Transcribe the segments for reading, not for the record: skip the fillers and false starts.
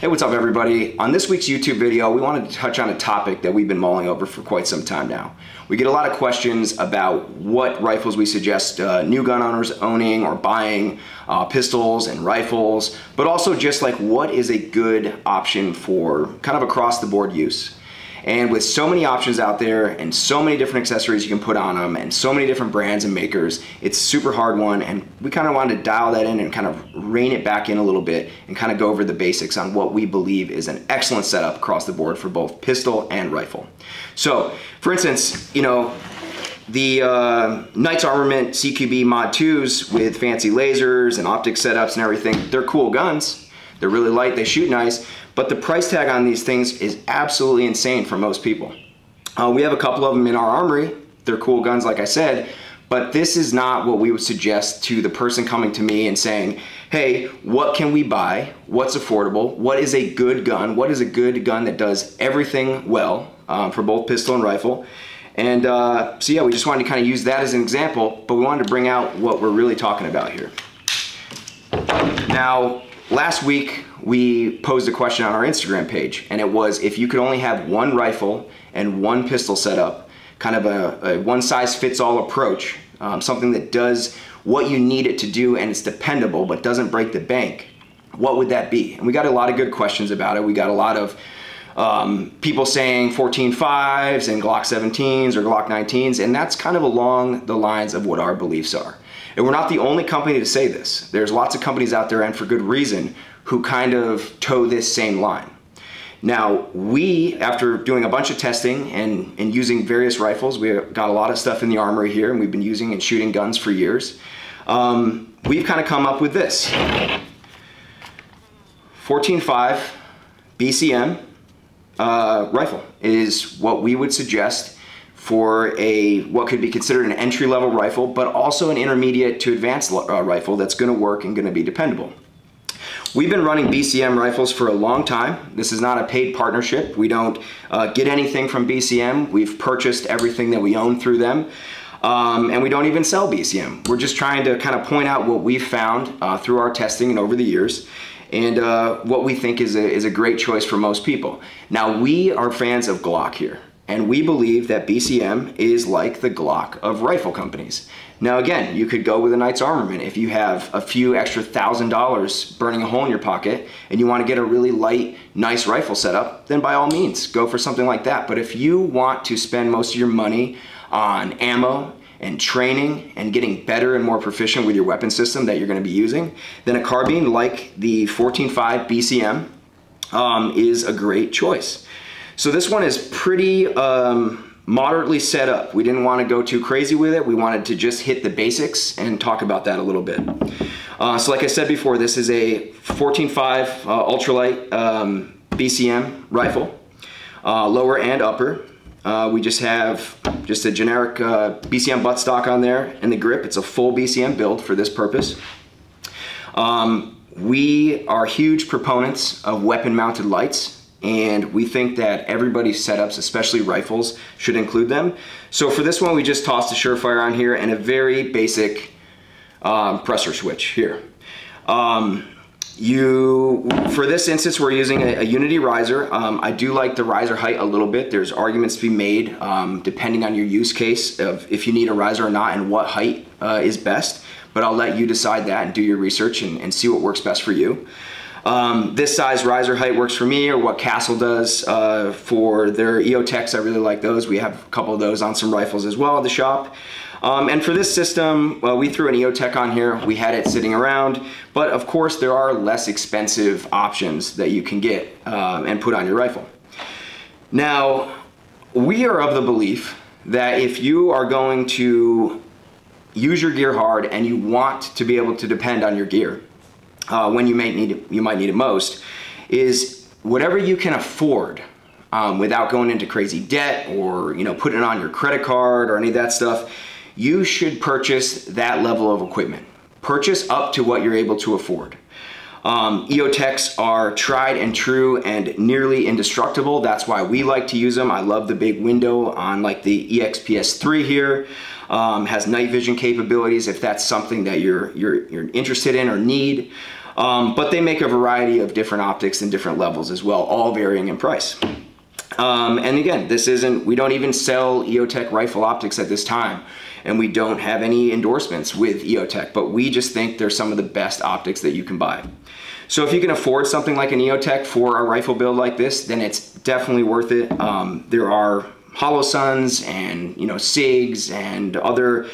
Hey, what's up everybody? On this week's YouTube video, we wanted to touch on a topic that we've been mulling over for quite some time now. We get a lot of questions about what rifles we suggest new gun owners owning or buying, pistols and rifles, but also just like what is a good option for kind of across the board use. And with so many options out there and so many different accessories you can put on them and so many different brands and makers, it's a super hard one, and we kind of wanted to dial that in and kind of rein it back in a little bit and kind of go over the basics on what we believe is an excellent setup across the board for both pistol and rifle. So, for instance, you know, the Knights Armament CQB Mod 2s with fancy lasers and optic setups and everything, they're cool guns. They're really light, they shoot nice, but the price tag on these things is absolutely insane for most people. We have a couple of them in our armory. They're cool guns, like I said, but this is not what we would suggest to the person coming to me and saying, hey, what can we buy? What's affordable? What is a good gun? What is a good gun that does everything well for both pistol and rifle? And so yeah, we just wanted to kind of use that as an example, but we wanted to bring out what we're really talking about here. Now, last week, we posed a question on our Instagram page, and it was if you could only have one rifle and one pistol setup, kind of a one-size-fits-all approach, something that does what you need it to do and it's dependable but doesn't break the bank, what would that be? And we got a lot of good questions about it. We got a lot of people saying 14.5s and Glock 17s or Glock 19s, and that's kind of along the lines of what our beliefs are. And we're not the only company to say this. There's lots of companies out there, and for good reason, who kind of toe this same line. Now, we, after doing a bunch of testing and using various rifles, we got a lot of stuff in the armory here, and we've been using and shooting guns for years. We've kind of come up with this. 14.5 BCM rifle is what we would suggest for what could be considered an entry-level rifle, but also an intermediate to advanced rifle that's going to work and going to be dependable. We've been running BCM rifles for a long time. This is not a paid partnership. We don't get anything from BCM. We've purchased everything that we own through them, and we don't even sell BCM. We're just trying to kind of point out what we've found through our testing and over the years, and what we think is a great choice for most people. Now, we are fans of Glock here, and we believe that BCM is like the Glock of rifle companies. Now again, you could go with a Knights Armament if you have a few extra $1,000 burning a hole in your pocket and you want to get a really light, nice rifle setup, then by all means, go for something like that. But if you want to spend most of your money on ammo and training and getting better and more proficient with your weapon system that you're going to be using, then a carbine like the 14.5 BCM is a great choice. So this one is pretty moderately set up. We didn't want to go too crazy with it. We wanted to just hit the basics and talk about that a little bit. So like I said before, this is a 14.5 ultralight BCM rifle, lower and upper. We just have a generic BCM buttstock on there and the grip. It's a full BCM build for this purpose. We are huge proponents of weapon mounted lights, and we think that everybody's setups, especially rifles, should include them. So for this one, we just tossed a Surefire on here and a very basic pressure switch here. For this instance, we're using a Unity riser. I do like the riser height a little bit. There's arguments to be made depending on your use case of if you need a riser or not and what height is best, but I'll let you decide that and do your research and see what works best for you. This size riser height works for me, or what Castle does for their EOTechs. I really like those. We have a couple of those on some rifles as well at the shop. And for this system, well, we threw an EOTech on here. We had it sitting around, but of course there are less expensive options that you can get and put on your rifle. Now, we are of the belief that if you are going to use your gear hard and you want to be able to depend on your gear, when you might need it most, is whatever you can afford without going into crazy debt or putting it on your credit card or any of that stuff. You should purchase that level of equipment. Purchase up to what you're able to afford. EOTechs are tried and true and nearly indestructible. That's why we like to use them. I love the big window on like the EXPS3 here. Has night vision capabilities if that's something that you're interested in or need. But they make a variety of different optics and different levels as well, all varying in price. And again, we don't even sell EOTech rifle optics at this time, and we don't have any endorsements with EOTech, but we just think they're some of the best optics that you can buy. So if you can afford something like an EOTech for a rifle build like this, then it's definitely worth it. There are Holosuns and SIGs and other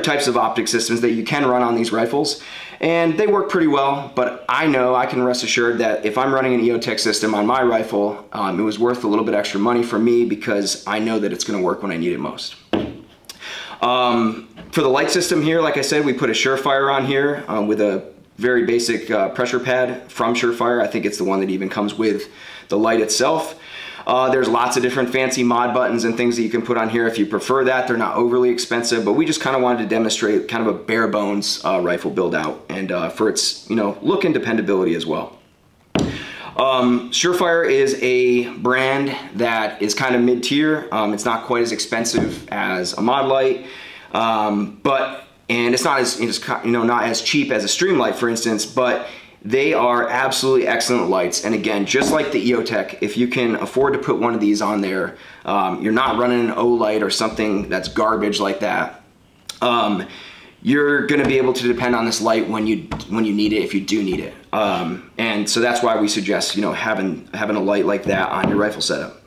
types of optic systems that you can run on these rifles, and they work pretty well. But I know I can rest assured that if I'm running an EOTech system on my rifle, it was worth a little bit extra money for me because I know that it's going to work when I need it most. For the light system here, like I said, we put a Surefire on here with a very basic pressure pad from Surefire. I think it's the one that even comes with the light itself. There's lots of different fancy mod buttons and things that you can put on here if you prefer that. They're not overly expensive, but we just kind of wanted to demonstrate kind of a bare bones rifle build out, and for its look and dependability as well. Surefire is a brand that is kind of mid-tier. It's not quite as expensive as a mod light, and it's not as not as cheap as a Streamlight, for instance, but they are absolutely excellent lights. And again, just like the EOTech, if you can afford to put one of these on there, you're not running an O-light or something that's garbage like that. You're going to be able to depend on this light when you need it, if you do need it. And so that's why we suggest having a light like that on your rifle setup.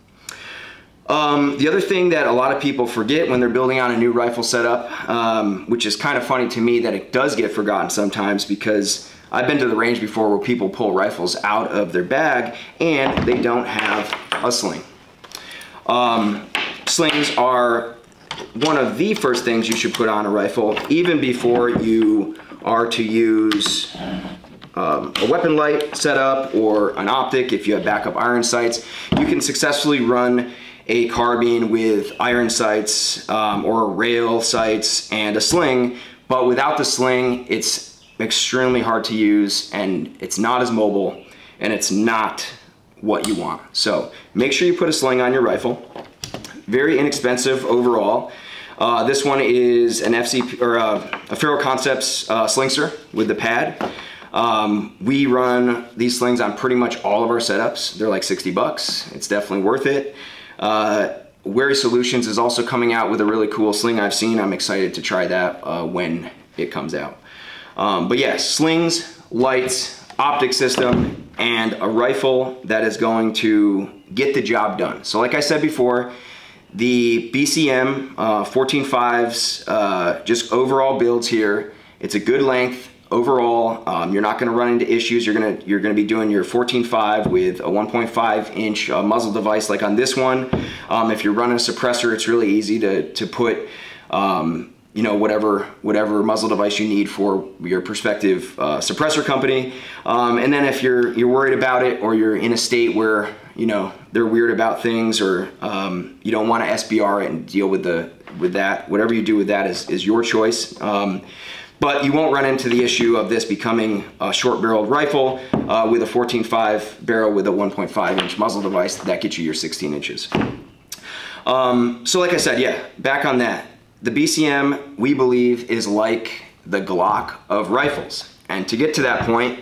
The other thing that a lot of people forget when they're building on a new rifle setup, which is kind of funny to me that it does get forgotten sometimes, because I've been to the range before where people pull rifles out of their bag and they don't have a sling. Slings are one of the first things you should put on a rifle, even before you are to use a weapon light setup or an optic. If you have backup iron sights, you can successfully run a carbine with iron sights or rail sights and a sling, but without the sling, it's extremely hard to use, and it's not as mobile, and it's not what you want. So make sure you put a sling on your rifle. Very inexpensive overall. This one is an FCP or a Faro Concepts slingster with the pad. We run these slings on pretty much all of our setups. They're like 60 bucks. It's definitely worth it. Wary Solutions is also coming out with a really cool sling I've seen. I'm excited to try that when it comes out. But yeah, slings, lights, optic system, and a rifle that is going to get the job done. So like I said before, the BCM 14.5s, just overall builds here, it's a good length overall. You're not going to run into issues. You're gonna be doing your 14.5 with a 1.5 inch muzzle device like on this one. If you're running a suppressor, it's really easy to put whatever muzzle device you need for your prospective suppressor company. And then if you're worried about it, or you're in a state where they're weird about things, or you don't want to SBR it and deal with that, whatever you do with that is your choice. But you won't run into the issue of this becoming a short-barreled rifle with a 14.5 barrel with a 1.5 inch muzzle device that gets you your 16 inches. So like I said, yeah, back on that. The BCM, we believe, is like the Glock of rifles. And to get to that point,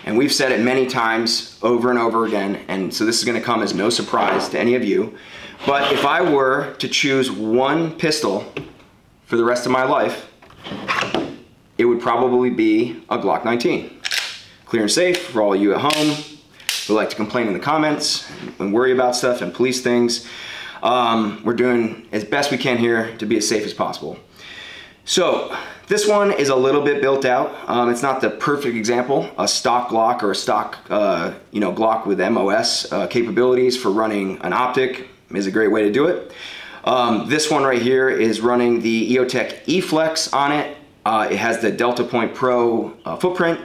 and we've said it many times over and over again, and so this is going to come as no surprise to any of you, but if I were to choose one pistol for the rest of my life, it would probably be a Glock 19. Clear and safe for all of you at home who like to complain in the comments and worry about stuff and police things. We're doing as best we can here to be as safe as possible. So this one is a little bit built out. It's not the perfect example. A stock Glock or a stock Glock with MOS capabilities for running an optic is a great way to do it. This one right here is running the EOTech E-Flex on it. It has the Delta Point Pro footprint.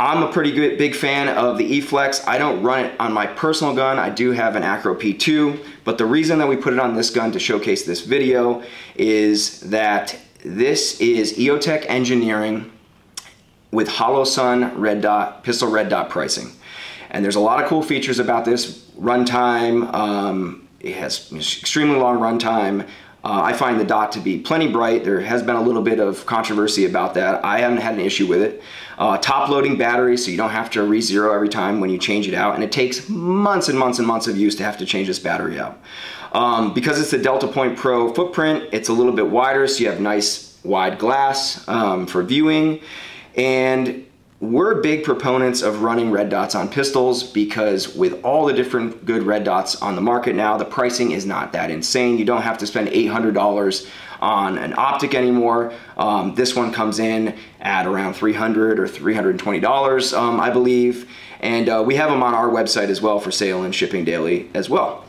I'm a pretty big fan of the E-Flex. I don't run it on my personal gun. I do have an Acro P2, but the reason that we put it on this gun to showcase this video is that this is EOTech engineering with Holosun red dot, pistol red dot pricing. And there's a lot of cool features about this. Runtime, it has extremely long runtime. I find the dot to be plenty bright. There has been a little bit of controversy about that. I haven't had an issue with it. Top loading battery, so you don't have to re-zero every time when you change it out, and it takes months and months and months of use to have to change this battery out. Because it's the Delta Point Pro footprint, it's a little bit wider, so you have nice wide glass for viewing. And we're big proponents of running red dots on pistols because with all the different good red dots on the market now, the pricing is not that insane. You don't have to spend $800 on an optic anymore. This one comes in at around $300 or $320, I believe. And we have them on our website as well for sale and shipping daily as well.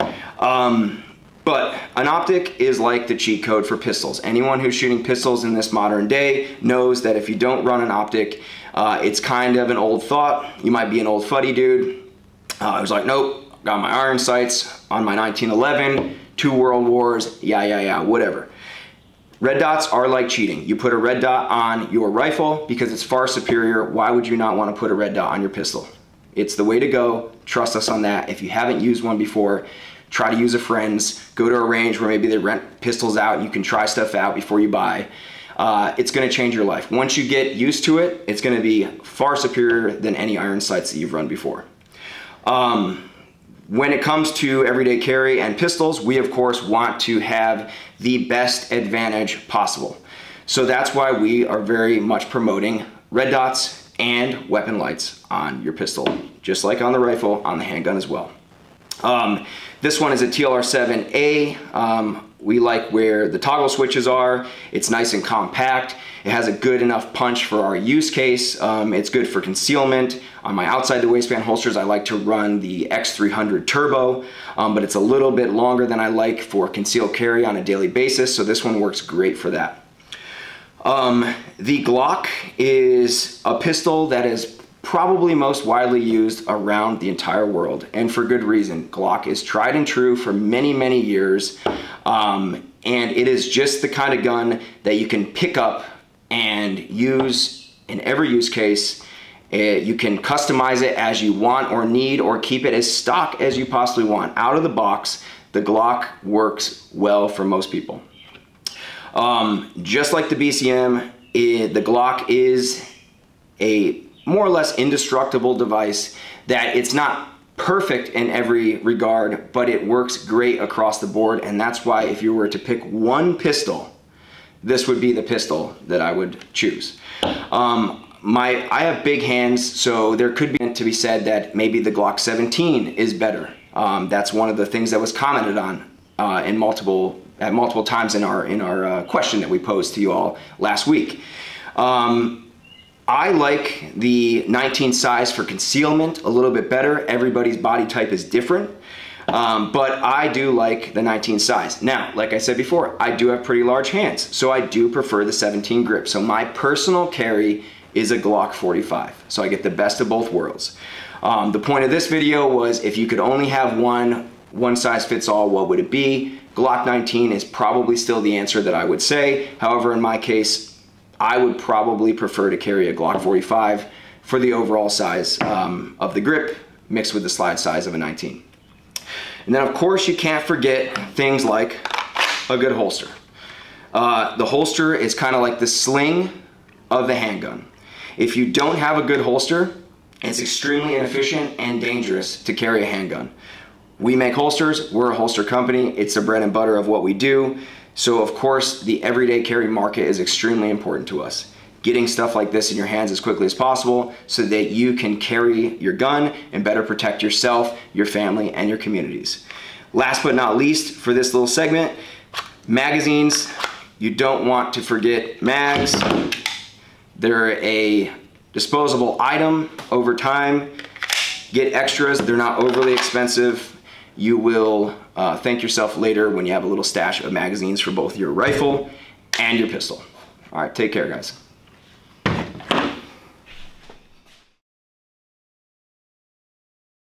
But an optic is like the cheat code for pistols. Anyone who's shooting pistols in this modern day knows that if you don't run an optic, it's kind of an old thought. You might be an old fuddy dude. I was like, nope, got my iron sights on my 1911, 2 world wars, yeah, whatever. Red dots are like cheating. You put a red dot on your rifle because it's far superior. Why would you not want to put a red dot on your pistol? It's the way to go. Trust us on that. If you haven't used one before, try to use a friend's. Go to a range where maybe they rent pistols out and you can try stuff out before you buy. It's going to change your life. Once you get used to it, it's going to be far superior than any iron sights that you've run before. When it comes to everyday carry and pistols, we of course want to have the best advantage possible. So that's why we are very much promoting red dots and weapon lights on your pistol, just like on the rifle, on the handgun as well. This one is a TLR7A. We like where the toggle switches are. It's nice and compact. It has a good enough punch for our use case. It's good for concealment. On my outside the waistband holsters, I like to run the X300 Turbo, but it's a little bit longer than I like for concealed carry on a daily basis, so this one works great for that. The Glock is a pistol that is probably most widely used around the entire world, and for good reason. Glock is tried and true for many, many years, and it is just the kind of gun that you can pick up and use in every use case. You can customize it as you want or need, or keep it as stock as you possibly want. Out of the box, the Glock works well for most people. Just like the BCM, the Glock is a more or less indestructible device that it's not perfect in every regard, but it works great across the board, and that's why if you were to pick one pistol, this would be the pistol that I would choose. I have big hands, so there could be to be said that maybe the Glock 17 is better. That's one of the things that was commented on at multiple times in our question that we posed to you all last week. I like the 19 size for concealment a little bit better. Everybody's body type is different, but I do like the 19 size. Now, like I said before, I do have pretty large hands, so I do prefer the 17 grip. So my personal carry is a Glock 45, so I get the best of both worlds. The point of this video was if you could only have one size fits all, what would it be? Glock 19 is probably still the answer that I would say. However, in my case, I would probably prefer to carry a Glock 45 for the overall size of the grip mixed with the slide size of a 19. And then of course you can't forget things like a good holster. The holster is kind of like the sling of the handgun. If you don't have a good holster, it's extremely inefficient and dangerous to carry a handgun. We make holsters, we're a holster company, it's the bread and butter of what we do. So of course, the everyday carry market is extremely important to us. Getting stuff like this in your hands as quickly as possible so that you can carry your gun and better protect yourself, your family, and your communities. Last but not least, for this little segment, magazines. You don't want to forget mags. They're a disposable item over time. Get extras, they're not overly expensive. You will thank yourself later when you have a little stash of magazines for both your rifle and your pistol. All right, take care, guys.